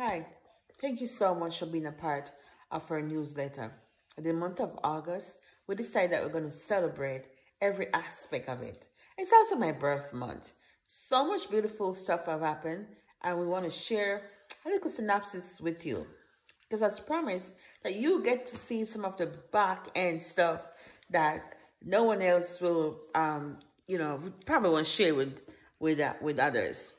Hi, thank you so much for being a part of our newsletter. In the month of August, we decided that we're going to celebrate every aspect of it. It's also my birth month. So much beautiful stuff have happened, and we want to share a little synopsis with you. Because as promised, that you get to see some of the back end stuff that no one else will, probably won't share with others.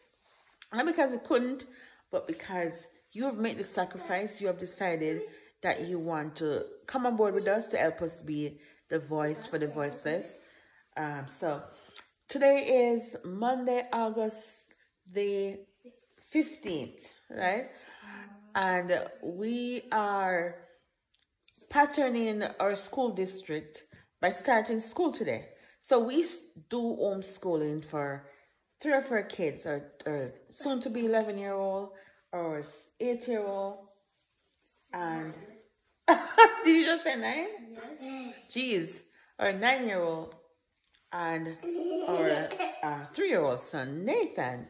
Not because it couldn't, but because you have made the sacrifice, you have decided that you want to come on board with us to help us be the voice for the voiceless. So today is Monday, August the 15th, right? And we are patterning our school district by starting school today. So we do homeschooling for 3 or 4 kids, or soon to be 11-year-old, or 8-year-old, and did you just say 9? Yes. Jeez, or a 9-year-old, and or a 3-year-old son, Nathan,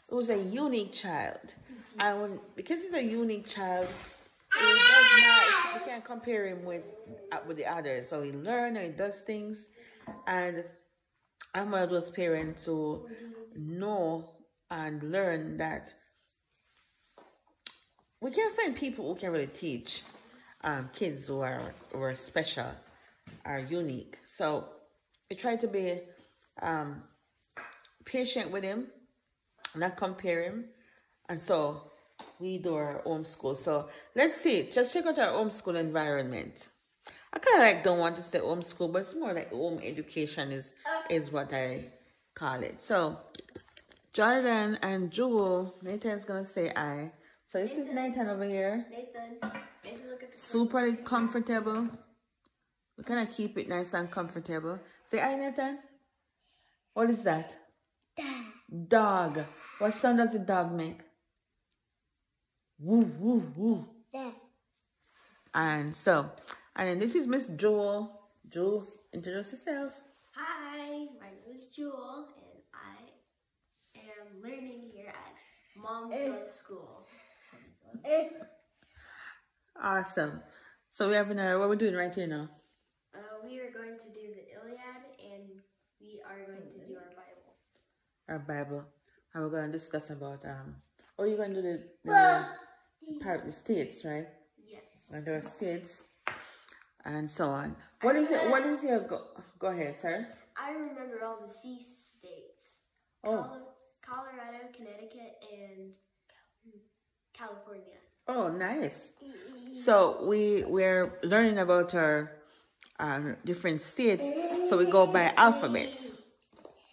who's a unique child, and because he's a unique child, we can't compare him with the others. So he learns and he does things, and I'm one of those parents who know and learn that we can't find people who can really teach kids who are special, are unique. So we try to be patient with him, not compare him, and so we do our homeschool. So let's see, just check out our homeschool environment. I kind of don't want to say homeschool, but it's more like home education is what I call it. So Jordan and Jewel, Nathan's gonna say I. So this is Nathan over here. Nathan, look at the super comfortable. We kind of keep it nice and comfortable. Say hi, Nathan. What is that? Dog. What sound does the dog make? Woo, woo, woo. And then this is Miss Jewel. Jewel, introduce yourself. Hi, my name is Jewel, and I am learning here at Mom's Love School. Awesome. So we have what we're doing right here now? We are going to do the Iliad, and we are going to do our Bible. Our Bible. And we're going to discuss about, or you're going to do the part of the states, right? Yes. And there are states and so on. What is it? What is your, go ahead, sir. I remember all the sea states. Oh. Colorado, Connecticut, and California. Oh, nice. So we're learning about our different states. So we go by alphabets.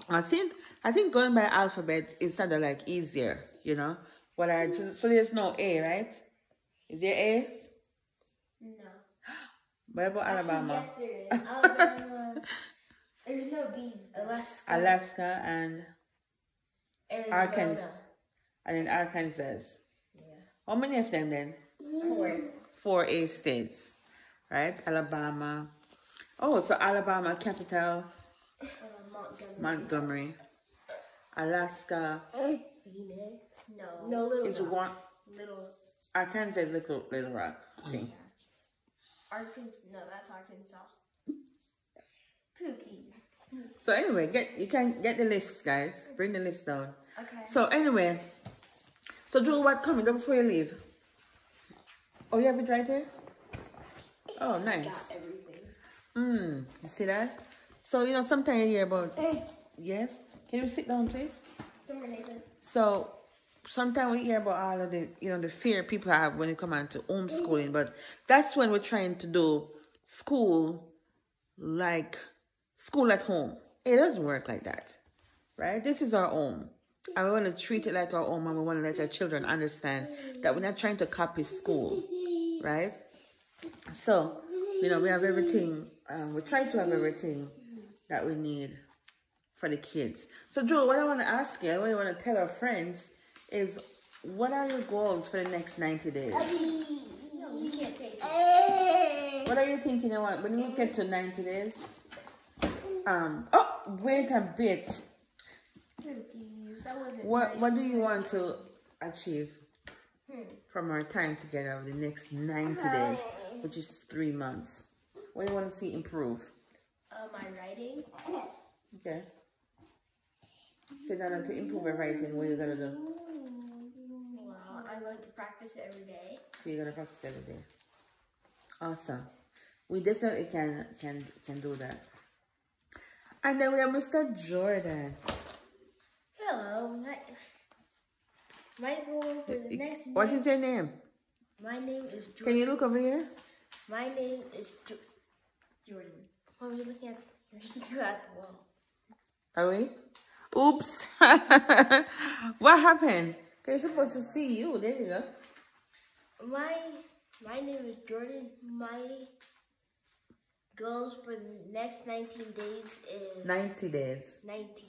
I think going by alphabet is sort of like easier, you know. So there's no A, right? Is there A? No. What about Alabama? Yes, there is. Alabama. There's no B's. Alaska and Arizona. And then Arkansas. Yeah. How many of them then? 4. 4 A states, right? Alabama. Oh, so Alabama capital. Montgomery. Alaska. No, Little is Rock. one. Arkansas is Little Rock, I think. No, that's Arkansas. Pookies. So anyway, you can get the list, guys. Bring the list down. Okay. So anyway, so Joel, what coming up before you leave? Oh, you have it right there? Oh, nice. Got everything. You see that? So, you know, sometimes you hear about, yes? Can you sit down, please? Come here, Nathan. So, sometimes we hear about all of the, you know, the fear people have when it comes on to homeschooling, but that's when we're trying to do school like school at home. It doesn't work like that, right? This is our home. And we want to treat it like our home, and we want to let our children understand that we're not trying to copy school, right? So, you know, we have everything, we try to have everything that we need for the kids. So, Joe, what I want to ask you, what I want to tell our friends is, what are your goals for the next 90 days? No, you can't take it. What are you thinking you want when you get to 90 days? Oh, wait a bit. That wasn't What do you want to achieve? from our time together over the next 90 days, which is 3 months. What do you want to see improve? My writing. Okay. So now to improve your writing, what are you going to do? Well, I'm going to practice it every day. So you're going to practice every day. Awesome. We definitely can do that. And then we have Mr. Jordan. Hello, my goal for the next What is your name? My name is Jordan. Can you look over here? My name is Jordan. Oh, you're looking at the wall. Are we? Oops. What happened? They're supposed to see you. There you go. My name is Jordan. My goals for the next 19 days is 90 days. 90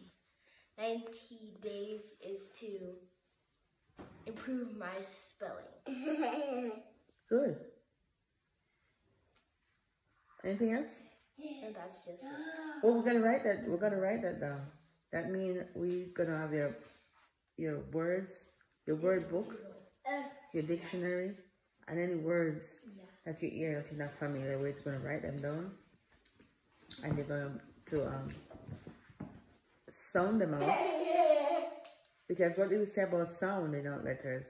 days is to improve my spelling. Good. Anything else? And that's just it. Well, we're gonna write that. We're gonna write that down. That means we're gonna have your words, your word book, your dictionary, and any words that you hear that you're not familiar with. You're gonna write them down, and you're going to sound them out. Because what do we say about sounding out letters?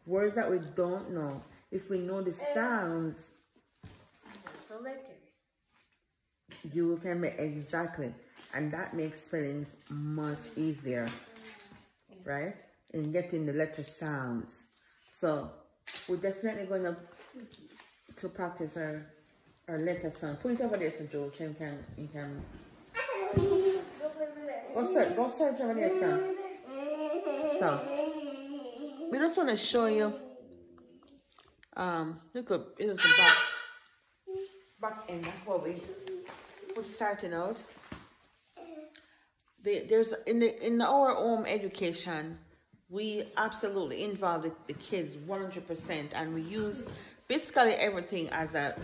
Words that we don't know. If we know the sounds, The letter. you can make exactly, and that makes spellings much easier, right? In getting the letter sounds. So we're definitely going to practice our letter sound. Put it over there, so Joe, so you can go search over there, son. So we just want to show you look back end before we're starting out. There's in our home education, we absolutely involve the kids 100%, and we use basically everything as a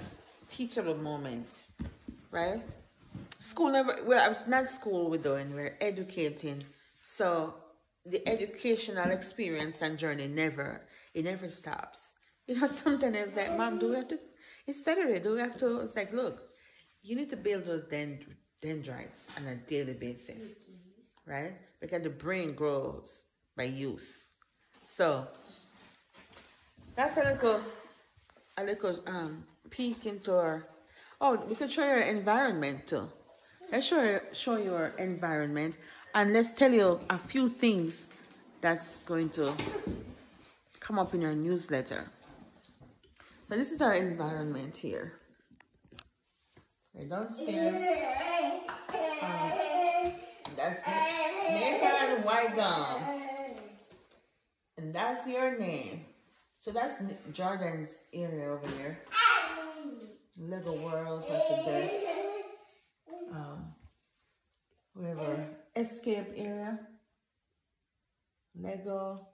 teachable moment, right? School never, well, it's not school we're doing, we're educating. So the educational experience and journey never stops. You know, sometimes it's like, Mom, do we have to, it's Saturday, do we have to, it's like, look, you need to build those dendrites on a daily basis, right? Because the brain grows by use. So that's a little peek into our, oh, we could show you our environment too. Let's show you our environment, and let's tell you a few things that's going to come up in our newsletter. So this is our environment here. We're downstairs. That's Nathan Wygum. And that's your name. So that's Jordan's area over there. Lego World, that's the best. We have our escape area. Lego.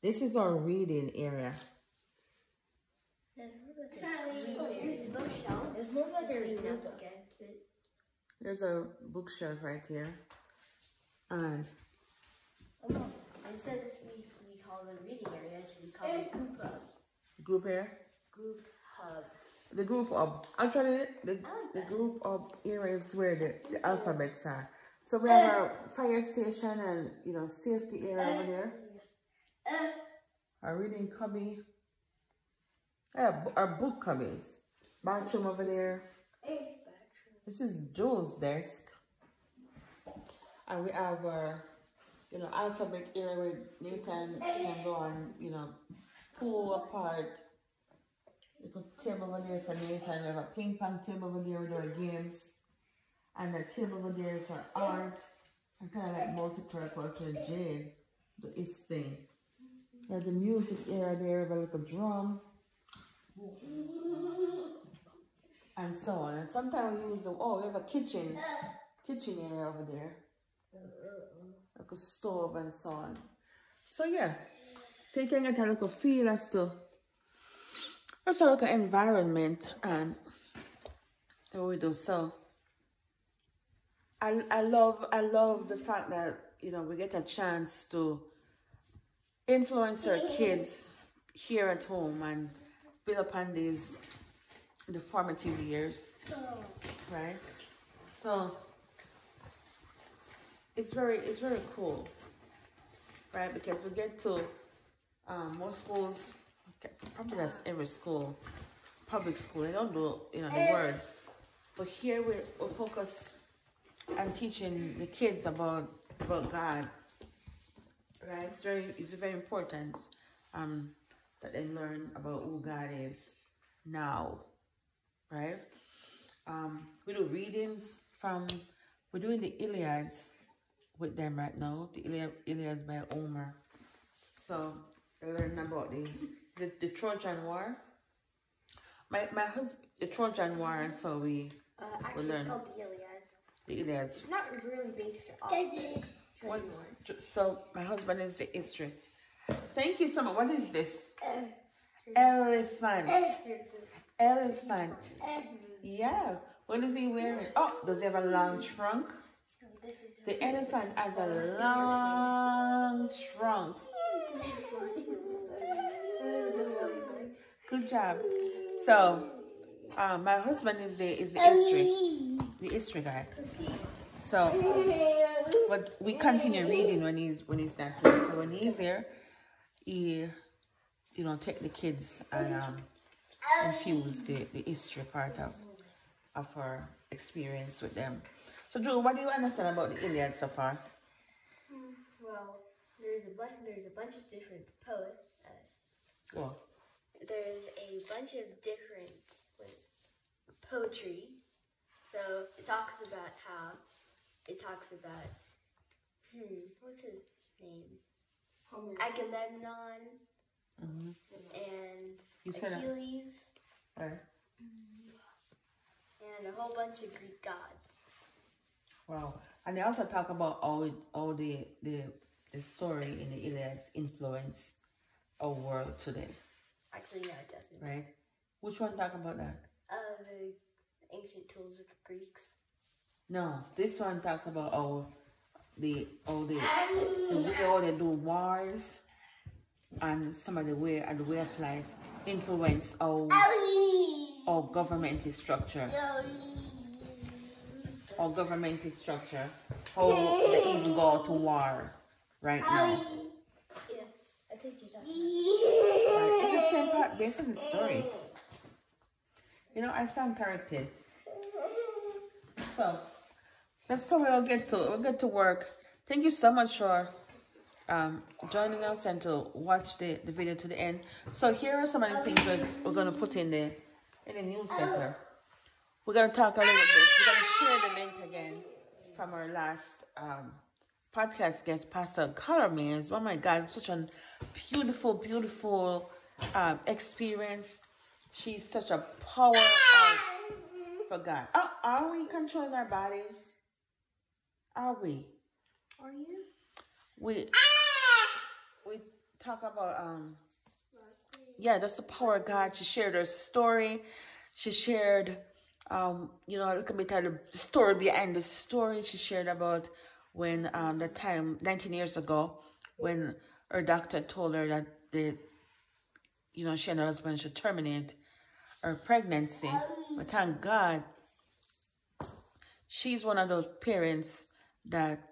This is our reading area. There's a bookshelf right here. And instead of we call the reading area, we call it group hub. Group here? Group hub. The group hub. Actually, the group hub area is where the alphabets are. So we have our fire station and, you know, safety area over there. Our reading cubby. Our book cubbies. Bathroom over there. This is Joe's desk. And we have our, you know, alphabet area where Nathan can go and, you know, pull apart. You could table over there for Nathan. We have a ping pong table over there with our games. And the table over there is our art. And kind of like multi-purpose with Jade, do his thing. We have the music area there with a little drum. And so on. And sometimes we use we have a kitchen area over there. Like a stove and so on. So yeah. So you can get a little feel as to what's a little environment and what we do. So I love the fact that, you know, we get a chance to influence our kids here at home and build upon these the formative years, right? So it's very cool, right? Because we get to most schools, probably that's every school, public school. They don't do the word, but here we focus on teaching the kids about God, right? It's very important that they learn about who God is now, right? We do readings from, we're doing the Iliads with them right now, the Iliads by Homer. So they learn about the Trojan War. My husband, the Trojan War, so we learn called the Iliad. the Iliads. It's not really based off the Trojan War. So my husband is the history. Thank you so much. What is this? Elephant. Elephant. Yeah. What is he wearing? Oh, does he have a long trunk? The elephant has a long trunk. Good job. So, my husband is the history guy. So, but we continue reading when he's not here. So when he's here, he take the kids and infuse the history part of our experience with them. So Drew, what do you understand about the Iliad so far? Well, there's a bunch of different poets. Cool. There's a bunch of different poetry. So it talks about what's his name? Agamemnon and Achilles. Right. And a whole bunch of Greek gods. Wow. And they also talk about all the story in the Iliads influence our world today. Actually, no, it doesn't. Right? Which one talk about that? The ancient tools with the Greeks. No, this one talks about the way how they do wars and some of the way of life influence our government is structured. Our government is structured. How they even go to war right now. Yes, I think you're talking Right. It's the same part based on the story. I stand corrected. So that's how we'll get to work. Thank you so much for joining us and to watch the video to the end. So here are some of the things that we're going to put in the newsletter. We're going to talk a little bit. We're going to share the link again from our last podcast guest, Pastor Color Mays. Oh my God, such a beautiful, beautiful experience. She's such a powerhouse for God. Oh, are we controlling our bodies? Are we? Are you? We talk about that's the power of God. She shared her story. She shared a little bit of the story behind the story. She shared about when the time 19 years ago when her doctor told her that she and her husband should terminate her pregnancy. But thank God, she's one of those parents that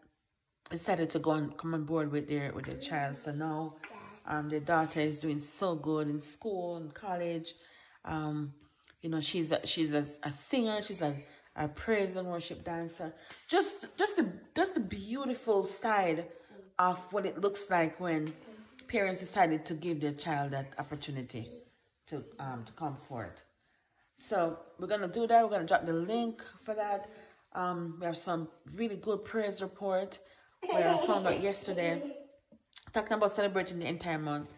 decided to come on board with their child. So now their daughter is doing so good in school and college. She's a singer. She's a praise and worship dancer. Just the beautiful side of what it looks like when parents decided to give their child that opportunity to come forth. So we're gonna do that. We're gonna drop the link for that. We have some really good praise report where I found out yesterday, talking about celebrating the entire month.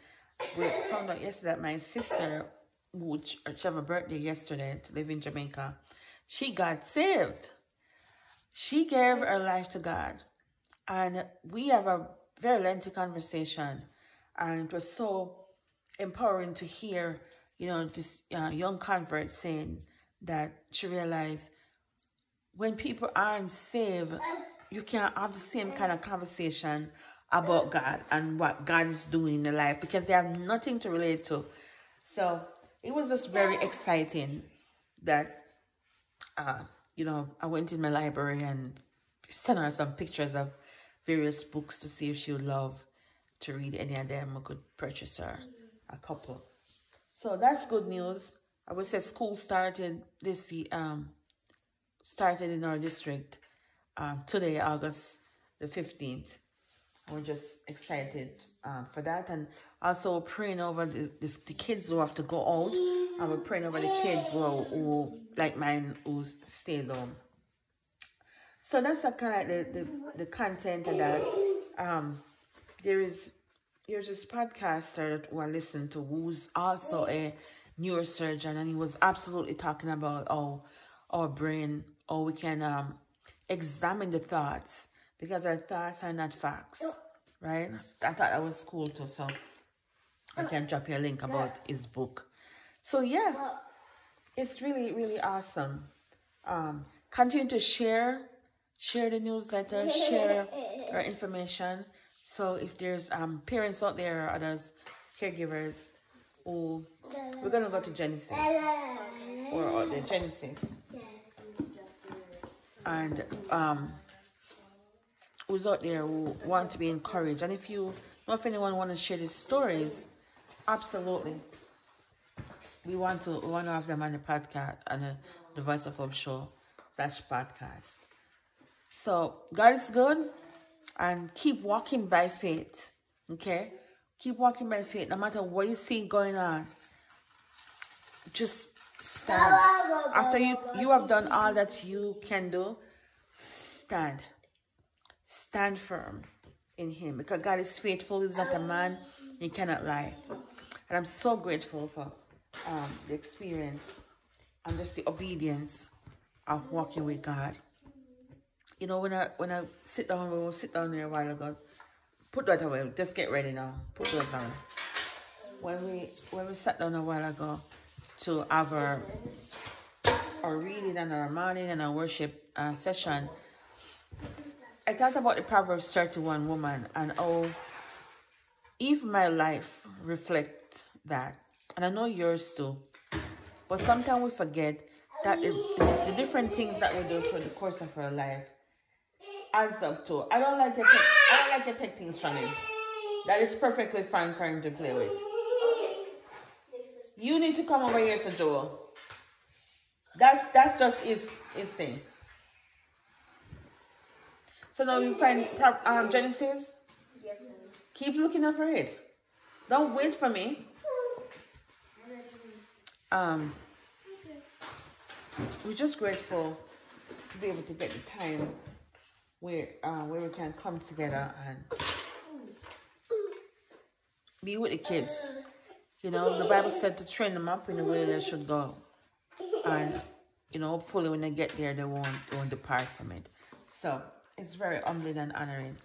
We found out yesterday that my sister, she had a birthday yesterday to live in Jamaica. She got saved. She gave her life to God. And we have a very lengthy conversation. And it was so empowering to hear, this young convert saying that she realized when people aren't saved, you can't have the same kind of conversation about God and what God is doing in their life because they have nothing to relate to. So it was just very exciting that, I went in my library and sent her some pictures of various books to see if she would love to read any of them. I could purchase her a couple. So that's good news. I would say school started started in our district today, August the 15th. We're just excited for that, and also praying over the kids who have to go out, and we're praying over the kids who like mine, who stayed home. So that's a kind of the content of that. There's this podcaster who I listen to who's also a neurosurgeon, and he was absolutely talking about our brain, how we can examine the thoughts, because our thoughts are not facts, right? I thought that was cool too, so I can drop you a link about his book. So yeah, it's really, really awesome. Continue to share the newsletter, share our information. So if there's parents out there or others, caregivers, who we're gonna go to Genesis or the Genesis, and who's out there who want to be encouraged. And if you know if anyone want to share these stories, absolutely, we want to have them on the podcast, on the Voice of Hope show /podcast. So God is good, and keep walking by faith. Okay, keep walking by faith. No matter what you see going on, just stand. After you have done all that you can do, stand firm in Him, because God is faithful. He's not a man, He cannot lie. And I'm so grateful for the experience and just the obedience of walking with God. You know, when I sit down, we will sit down there a while ago. Put that away. Just get ready now. Put those down. When we sat down a while ago to have our reading and our morning and our worship session, I thought about the Proverbs 31 woman and how if my life reflects that, and I know yours too, but sometimes we forget that the different things that we do through the course of our life adds up to. I don't like to take things from him. That is perfectly fine for him to play with. You need to come over here, Sir Joel. That's just his thing. So now you find Genesis. Yes, Keep looking over it. Don't wait for me. We're just grateful to be able to get the time where we can come together and be with the kids. You know, the Bible said to train them up in the way they should go, and hopefully when they get there, they won't depart from it. So it's very humbling and honoring.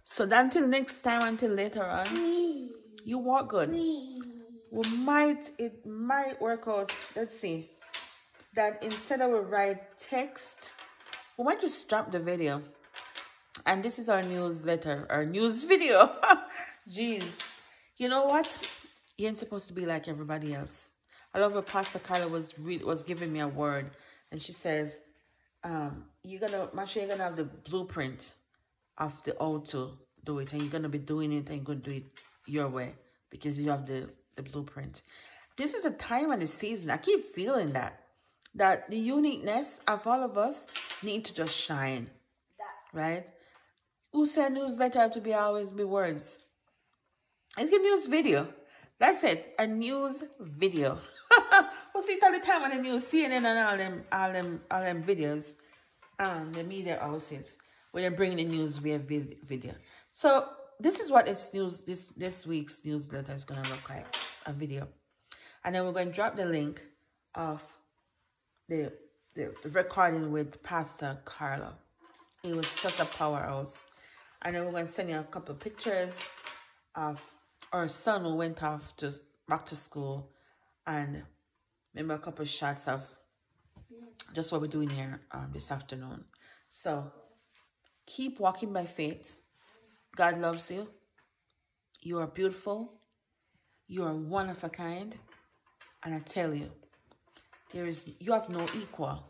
So until next time, until later on, you walk good. It might work out. Let's see. That instead of a write text, we might just drop the video. And this is our newsletter, our news video. Jeez. You know what? You ain't supposed to be like everybody else. I love what Pastor Carla was giving me a word. And she says, you're gonna have the blueprint of the how to do it. And you're gonna be doing it and you're gonna do it your way because you have the blueprint. This is a time and a season. I keep feeling that the uniqueness of all of us need to just shine. Right? Who said newsletter have to always be words? It's a news video. That's it. A news video. We'll see it all the time on the news, CNN and all them videos. The media houses where they're bringing the news via video. So this is what this week's newsletter is gonna look like. A video. And then we're going to drop the link of the recording with Pastor Carla. It was such a powerhouse. And then we're going to send you a couple of pictures of our son who went off back to school, and maybe a couple of shots of just what we're doing here this afternoon. So keep walking by faith. God loves you. You are beautiful. You are one of a kind. And I tell you, you have no equal.